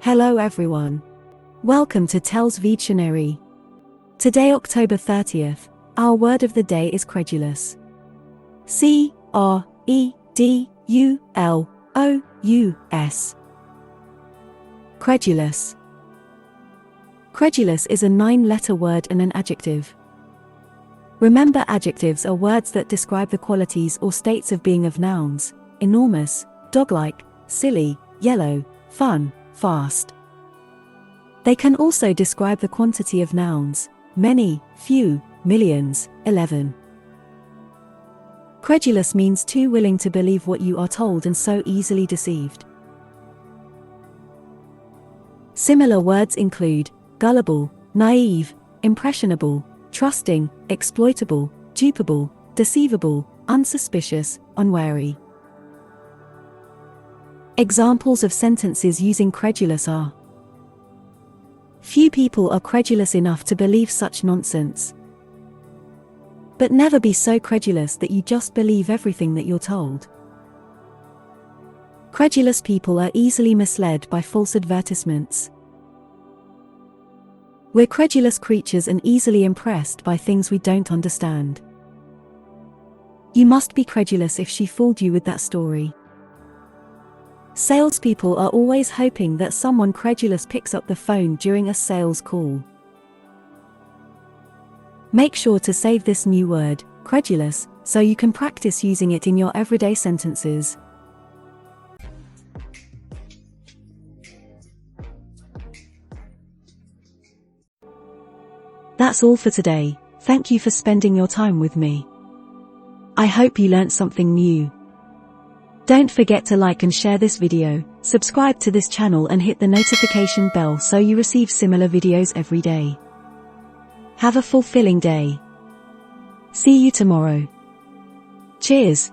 Hello everyone. Welcome to TELLS Videtionary. Today, October 30th, our word of the day is credulous. C-R-E-D-U-L-O-U-S. Credulous. Credulous is a 9-letter word and an adjective. Remember, adjectives are words that describe the qualities or states of being of nouns: enormous, dog-like, silly, yellow, fun, fast. They can also describe the quantity of nouns: many, few, millions, 11. Credulous means too willing to believe what you are told and so easily deceived. Similar words include gullible, naive, impressionable, trusting, exploitable, dupable, deceivable, unsuspicious, unwary. Examples of sentences using credulous are: few people are credulous enough to believe such nonsense. But never be so credulous that you just believe everything that you're told. Credulous people are easily misled by false advertisements. We're credulous creatures and easily impressed by things we don't understand. You must be credulous if she fooled you with that story. Salespeople are always hoping that someone credulous picks up the phone during a sales call. Make sure to save this new word, credulous, so you can practice using it in your everyday sentences. That's all for today. Thank you for spending your time with me. I hope you learnt something new. Don't forget to like and share this video, subscribe to this channel and hit the notification bell so you receive similar videos every day. Have a fulfilling day. See you tomorrow. Cheers.